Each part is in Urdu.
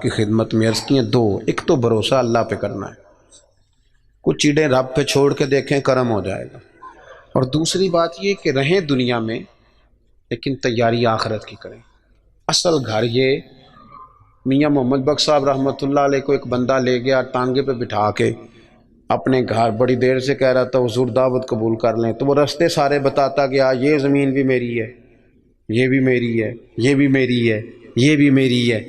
کی خدمت میں عرض کی ہیں دو، ایک تو بھروسہ اللہ پہ کرنا ہے، کچھ چیزیں رب پہ چھوڑ کے دیکھیں کرم ہو جائے گا، اور دوسری بات یہ کہ رہیں دنیا میں لیکن تیاری آخرت کی کریں۔ اصل گھر یہ میاں محمد بخش صاحب رحمۃ اللہ علیہ کو ایک بندہ لے گیا ٹانگے پہ بٹھا کے اپنے گھر، بڑی دیر سے کہہ رہا تھا حضور دعوت قبول کر لیں، تو وہ رستے سارے بتاتا گیا، یہ زمین بھی میری ہے، یہ بھی میری ہے، یہ بھی میری ہے، یہ بھی میری ہے،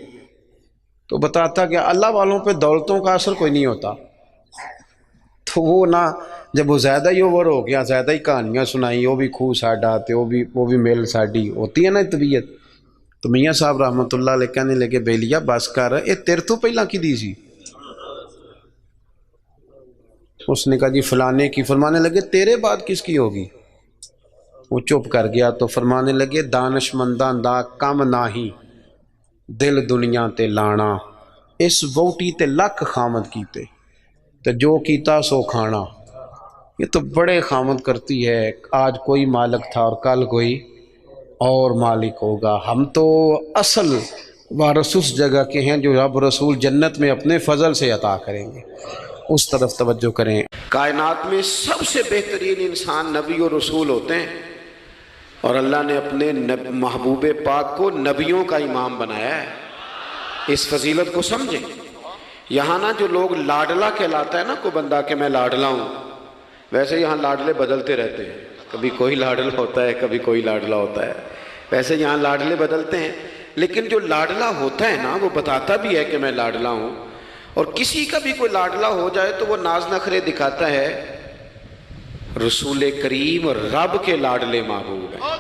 تو بتاتا گیا اللہ والوں پہ دولتوں کا اثر کوئی نہیں ہوتا۔ تو وہ نہ جب وہ زیادہ ہی اوور ہو گیا، زیادہ ہی کہانیاں سنائی، وہ بھی خوہ ساڈا تے وہ بھی میل ساڈی ہوتی ہے نا طبیعت، تو میاں صاحب رحمۃ اللہ علیہ کہنے لگے بیلیا بس کر، اے تیرے تو پہلا کی دی سی؟ اس نے کہا جی فلانے کی۔ فرمانے لگے تیرے بعد کس کی ہوگی؟ وہ چپ کر گیا تو فرمانے لگے دانش منداں دا کم ناہی دل دنیا تے لانا، اس ووٹی تے لکھ خامد کیتے تے جو کیتا سو کھانا۔ یہ تو بڑے خامد کرتی ہے، آج کوئی مالک تھا اور کل کوئی اور مالک ہوگا۔ ہم تو اصل وارث اس جگہ کے ہیں جو رب رسول جنت میں اپنے فضل سے عطا کریں گے، اس طرف توجہ کریں۔ کائنات میں سب سے بہترین انسان نبی اور رسول ہوتے ہیں، اور اللہ نے اپنے محبوب پاک کو نبیوں کا امام بنایا ہے۔ اس فضیلت کو سمجھیں۔ یہاں نا جو لوگ لاڈلا کہلاتا ہے نا کوئی بندہ کہ میں لاڈلا ہوں، ویسے یہاں لاڈلے بدلتے رہتے ہیں، کبھی کوئی لاڈلا ہوتا ہے کبھی کوئی لاڈلا ہوتا ہے، ویسے یہاں لاڈلے بدلتے ہیں، لیکن جو لاڈلا ہوتا ہے نا وہ بتاتا بھی ہے کہ میں لاڈلا ہوں، اور کسی کا بھی کوئی لاڈلا ہو جائے تو وہ ناز نخرے دکھاتا ہے۔ رسول کریم اور رب کے لاڈلے محبوب ہیں۔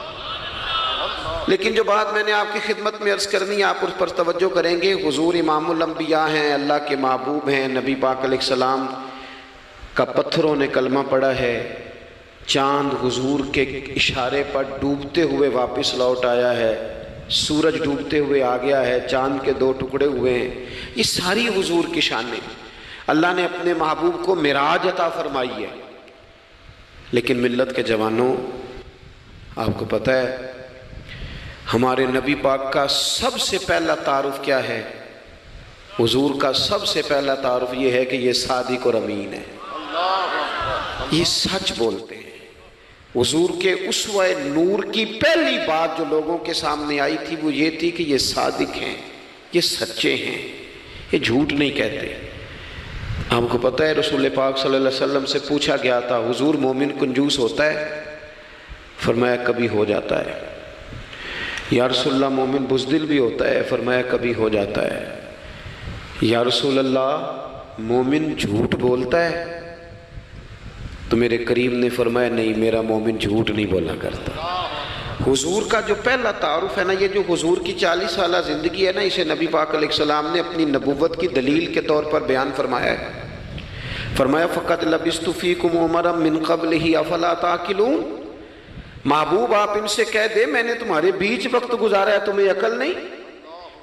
لیکن جو بات میں نے آپ کی خدمت میں عرض کرنی، آپ اس پر توجہ کریں گے۔ حضور امام الانبیاء ہیں، اللہ کے محبوب ہیں، نبی پاک علیہ السلام کا پتھروں نے کلمہ پڑھا ہے، چاند حضور کے اشارے پر ڈوبتے ہوئے واپس لوٹ آیا ہے، سورج ڈوبتے ہوئے آ گیا ہے، چاند کے دو ٹکڑے ہوئے ہیں، یہ ساری حضور کی شانیں۔ اللہ نے اپنے محبوب کو معراج عطا فرمائی ہے، لیکن ملت کے جوانوں آپ کو پتہ ہے ہمارے نبی پاک کا سب سے پہلا تعارف کیا ہے؟ حضور کا سب سے پہلا تعارف یہ ہے کہ یہ صادق اور امین ہے، یہ سچ بولتے ہیں۔ حضور کے اسوہ نور کی پہلی بات جو لوگوں کے سامنے آئی تھی وہ یہ تھی کہ یہ صادق ہیں، یہ سچے ہیں، یہ جھوٹ نہیں کہتے۔ آپ کو پتہ ہے رسول پاک صلی اللہ علیہ وسلم سے پوچھا گیا تھا حضور مومن کنجوس ہوتا ہے؟ فرمایا کبھی ہو جاتا ہے۔ یا رسول اللہ مومن بزدل بھی ہوتا ہے؟ فرمایا کبھی ہو جاتا ہے۔ یا رسول اللہ مومن جھوٹ بولتا ہے؟ تو میرے کریم نے فرمایا نہیں، میرا مومن جھوٹ نہیں بولا کرتا۔ حضور کا جو پہلا تعارف ہے نا، یہ جو حضور کی 40 سالہ زندگی ہے نا، اسے نبی پاک علیہ السلام نے اپنی نبوت کی دلیل کے طور پر بیان فرمایا ہے۔ فرمایا فَقَدْ لَبِثْتُ فِيكُمْ عُمَرًا مِّن قَبْلِهِ أَفَلَا تَعْقِلُونَ۔ محبوب آپ ان سے کہہ دے میں نے تمہارے بیچ وقت گزارا ہے، تمہیں عقل نہیں؟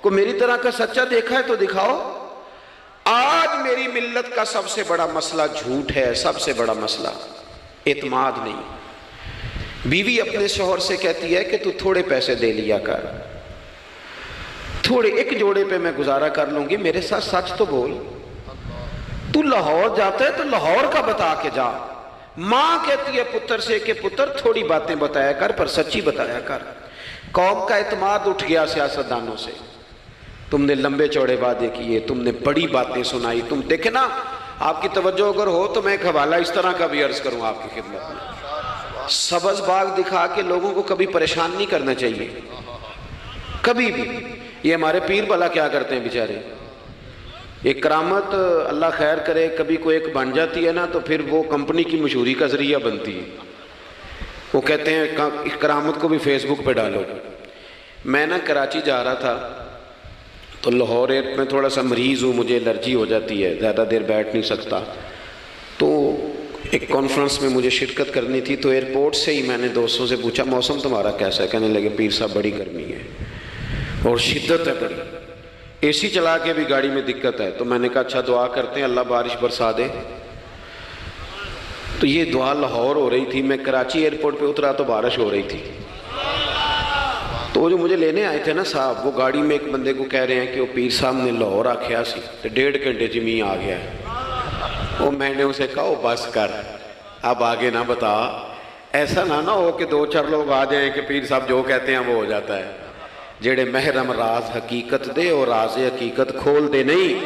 کوئی میری طرح کا سچا دیکھا ہے تو دکھاؤ۔ آج میری ملت کا سب سے بڑا مسئلہ جھوٹ ہے، سب سے بڑا مسئلہ اعتماد نہیں۔ بیوی اپنے شوہر سے کہتی ہے کہ تو تھوڑے پیسے دے لیا کر، تھوڑے ایک جوڑے پہ میں گزارا کر لوں گی، میرے ساتھ سچ تو بول۔ تو لاہور جاتا ہے تو لاہور کا بتا کے جا۔ ماں کہتی ہے پتر سے کہ پتر تھوڑی باتیں بتایا کر پر سچی بتایا کر۔ قوم کا اعتماد اٹھ گیا سیاستدانوں سے، تم نے لمبے چوڑے وعدے کیے، تم نے بڑی باتیں سنائی۔ تم دیکھیں نا، آپ کی توجہ اگر ہو تو میں ایک حوالہ اس طرح کا بھی عرض کروں آپ کی خدمت میں۔ سبز باغ دکھا کے لوگوں کو کبھی پریشان نہیں کرنا چاہیے، کبھی بھی۔ یہ ہمارے پیر بھلا کیا کرتے ہیں بیچارے، ایک کرامت اللہ خیر کرے کبھی کوئی ایک بن جاتی ہے نا تو پھر وہ کمپنی کی مشہوری کا ذریعہ بنتی ہے۔ وہ کہتے ہیں کرامت کو بھی فیس بک پہ ڈالو۔ میں نا کراچی جا رہا تھا تو لاہور میں تھوڑا سا مریض ہوں، مجھے الرجی ہو جاتی ہے، زیادہ دیر بیٹھ نہیں سکتا، تو ایک کانفرنس میں مجھے شرکت کرنی تھی، تو ایئرپورٹ سے ہی میں نے دوستوں سے پوچھا موسم تمہارا کیسا ہے؟ کہنے لگے پیر صاحب بڑی گرمی ہے اور شدت ہے بڑی، اے سی چلا کے بھی گاڑی میں دقت ہے۔ تو میں نے کہا اچھا دعا کرتے ہیں اللہ بارش برسا دے۔ تو یہ دعا لاہور ہو رہی تھی، میں کراچی ایئرپورٹ پہ اترا تو بارش ہو رہی تھی۔ تو وہ جو مجھے لینے آئے تھے نا صاحب، وہ گاڑی میں ایک بندے کو کہہ رہے ہیں کہ وہ پیر صاحب نے لاہور آکھیا سی تو 1.5 گھنٹے جمی آ گیا ہے۔ وہ میں نے اسے کہا وہ بس کر، اب آگے نہ بتا، ایسا نہ ہو کہ 2-4 لوگ آ جائیں کہ پیر صاحب جو کہتے ہیں وہ ہو جاتا ہے۔ جیڑے محرم راز حقیقت دے اور راز حقیقت کھول دے نہیں،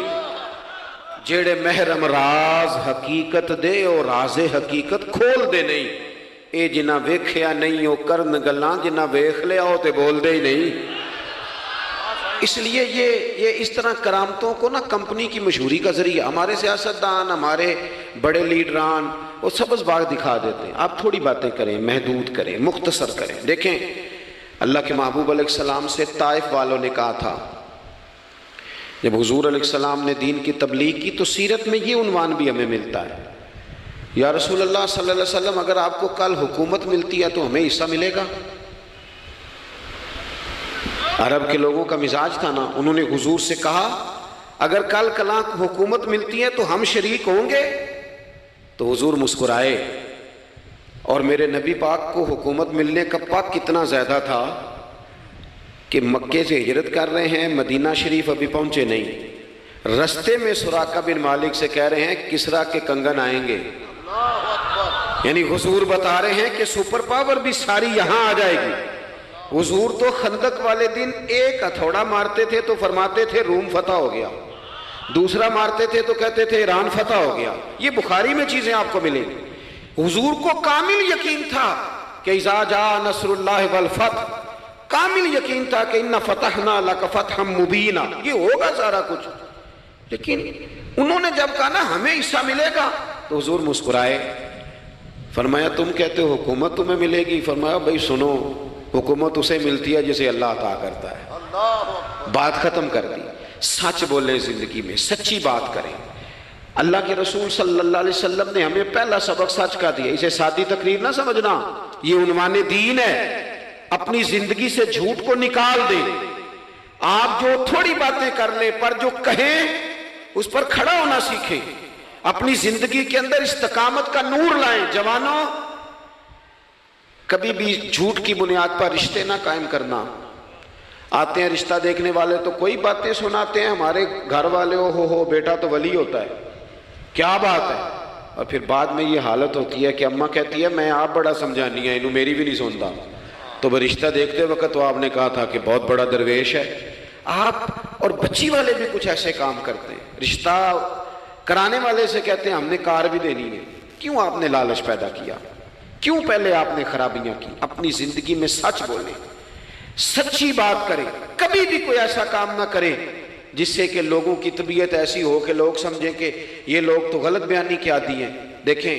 جیڑے محرم راز حقیقت دے اور راز حقیقت کھول دے نہیں، اے جنہ ویکھیا نہیں ہو کرن گلاں، جنہ ویکھ لیا ہو تے بول دے ہی نہیں۔ اس لیے یہ اس طرح کرامتوں کو نا کمپنی کی مشہوری کا ذریعہ، ہمارے سیاستدان، ہمارے بڑے لیڈران وہ سبز باغ دکھا دیتے ہیں۔ آپ تھوڑی باتیں کریں، محدود کریں، مختصر کریں۔ دیکھیں اللہ کے محبوب علیہ السلام سے طائف والوں نے کہا تھا، جب حضور علیہ السلام نے دین کی تبلیغ کی تو سیرت میں یہ عنوان بھی ہمیں ملتا ہے، یا رسول اللہ صلی اللہ علیہ وسلم اگر آپ کو کل حکومت ملتی ہے تو ہمیں حصہ ملے گا؟ عرب کے لوگوں کا مزاج تھا نا، انہوں نے حضور سے کہا اگر کل کلاں حکومت ملتی ہے تو ہم شریک ہوں گے؟ تو حضور مسکرائے، اور میرے نبی پاک کو حکومت ملنے کا پاک کتنا زیادہ تھا کہ مکے سے ہجرت کر رہے ہیں، مدینہ شریف ابھی پہنچے نہیں، رستے میں سراقہ بن مالک سے کہہ رہے ہیں کسرا کے کنگن آئیں گے، یعنی حضور بتا رہے ہیں کہ سپر پاور بھی ساری یہاں آ جائے گی۔ حضور تو خندق والے دن ایک ہتھوڑا مارتے تھے تو فرماتے تھے روم فتح ہو گیا، دوسرا مارتے تھے تو کہتے تھے ایران فتح ہو گیا۔ یہ بخاری میں چیزیں آپ کو ملیں گی۔ حضور کو کامل یقین تھا کہ اذا جاء نصر اللہ والفتح، کامل یقین تھا کہ ان فتحنا لک فتحا مبینا، یہ ہوگا سارا کچھ۔ لیکن انہوں نے جب کہا نا ہمیں حصہ ملے گا تو حضور مسکرائے، فرمایا تم کہتے ہو حکومت تمہیں ملے گی؟ فرمایا بھائی سنو، حکومت اسے ملتی ہے جسے اللہ عطا کرتا ہے۔ بات ختم کر دی۔ سچ بولیں زندگی میں، سچی بات کریں۔ اللہ کے رسول صلی اللہ علیہ وسلم نے ہمیں پہلا سبق سچ کا دیا، اسے سادی تقریر نہ سمجھنا، یہ عنوان دین ہے۔ اپنی زندگی سے جھوٹ کو نکال دیں۔ آپ جو تھوڑی باتیں کر لیں پر جو کہیں اس پر کھڑا ہونا سیکھیں، اپنی زندگی کے اندر استقامت کا نور لائیں۔ جوانوں، کبھی بھی جھوٹ کی بنیاد پر رشتے نہ قائم کرنا۔ آتے ہیں رشتہ دیکھنے والے تو کوئی باتیں سناتے ہیں، ہمارے گھر والے ہو بیٹا تو ولی ہوتا ہے، کیا بات ہے؟ اور پھر بعد میں یہ حالت ہوتی ہے کہ اماں کہتی ہے میں آپ بڑا سمجھانی ہے، انہوں میری بھی نہیں سنتا۔ تو وہ رشتہ دیکھتے وقت تو آپ نے کہا تھا کہ بہت بڑا درویش ہے۔ آپ اور بچی والے بھی کچھ ایسے کام کرتے ہیں، رشتہ کرانے والے سے کہتے ہیں ہم نے کار بھی دینی ہے۔ کیوں آپ نے لالچ پیدا کیا؟ کیوں پہلے آپ نے خرابیاں کی؟ اپنی زندگی میں سچ بولیں، سچی بات کریں، کبھی بھی کوئی ایسا کام نہ کریں جس سے کہ لوگوں کی طبیعت ایسی ہو کہ لوگ سمجھیں کہ یہ لوگ تو غلط بیانی کے عادی ہیں۔ دیکھیں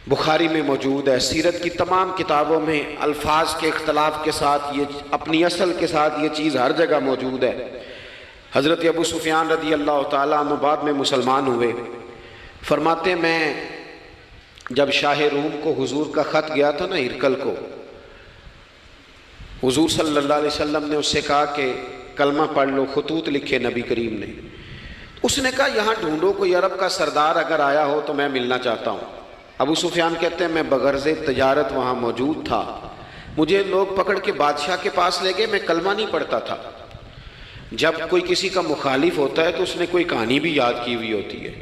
بخاری میں موجود ہے، سیرت کی تمام کتابوں میں الفاظ کے اختلاف کے ساتھ یہ اپنی اصل کے ساتھ یہ چیز ہر جگہ موجود ہے۔ حضرت ابو سفیان رضی اللہ تعالیٰ عنہ بعد میں مسلمان ہوئے، فرماتے ہیں میں جب شاہ روم کو حضور کا خط گیا تھا نا ہرقل کو، حضور صلی اللہ علیہ وسلم نے اس سے کہا کہ کلمہ پڑھ لو، خطوط لکھے نبی کریم نے۔ اس نے کہا یہاں ڈھونڈو کوئی عرب کا سردار اگر آیا ہو تو میں ملنا چاہتا ہوں۔ ابو سفیان کہتے ہیں میں بغرض تجارت وہاں موجود تھا، مجھے لوگ پکڑ کے بادشاہ کے پاس لے گئے، میں کلمہ نہیں پڑھتا تھا۔ جب کوئی کسی کا مخالف ہوتا ہے تو اس نے کوئی کہانی بھی یاد کی ہوئی ہوتی ہے،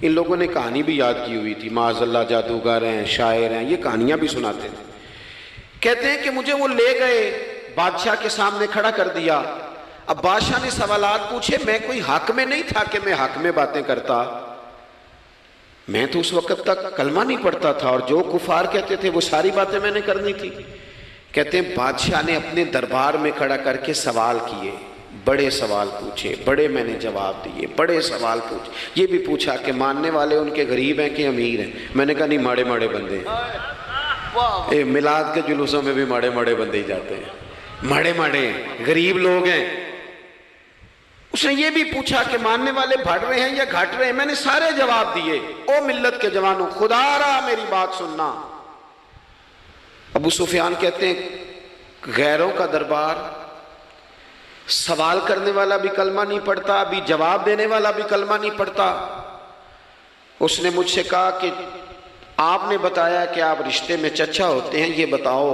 ان لوگوں نے کہانی بھی یاد کی ہوئی تھی، معاذ اللہ جادوگر ہیں، شاعر ہیں، یہ کہانیاں بھی سناتے تھے۔ کہتے ہیں کہ مجھے وہ لے گئے، بادشاہ کے سامنے کھڑا کر دیا۔ اب بادشاہ نے سوالات پوچھے، میں کوئی حق میں نہیں تھا کہ میں حق میں باتیں کرتا، میں تو اس وقت تک کلمہ نہیں پڑھتا تھا اور جو کفار کہتے تھے وہ ساری باتیں میں نے کرنی تھی۔ کہتے ہیں بادشاہ نے اپنے دربار میں کھڑا کر کے سوال کیے، بڑے سوال پوچھے، بڑے میں نے جواب دیے، بڑے سوال پوچھے۔ یہ بھی پوچھا کہ ماننے والے ان کے غریب ہیں کہ امیر ہیں؟ میں نے کہا نہیں، ماڑے ماڑے بندے ہیں۔ میلاد کے جلوسوں میں بھی ماڑے ماڑے بندے ہی جاتے ہیں، ماڑے ماڑے ہیں، غریب لوگ ہیں۔ اس نے یہ بھی پوچھا کہ ماننے والے بڑھ رہے ہیں یا گھٹ رہے ہیں؟ میں نے سارے جواب دیے۔ او ملت کے جوانوں، خدا را میری بات سننا۔ ابو سفیان کہتے ہیں غیروں کا دربار، سوال کرنے والا بھی کلمہ نہیں پڑھتا، ابھی جواب دینے والا بھی کلمہ نہیں پڑھتا۔ اس نے مجھ سے کہا کہ آپ نے بتایا کہ آپ رشتے میں چچا ہوتے ہیں، یہ بتاؤ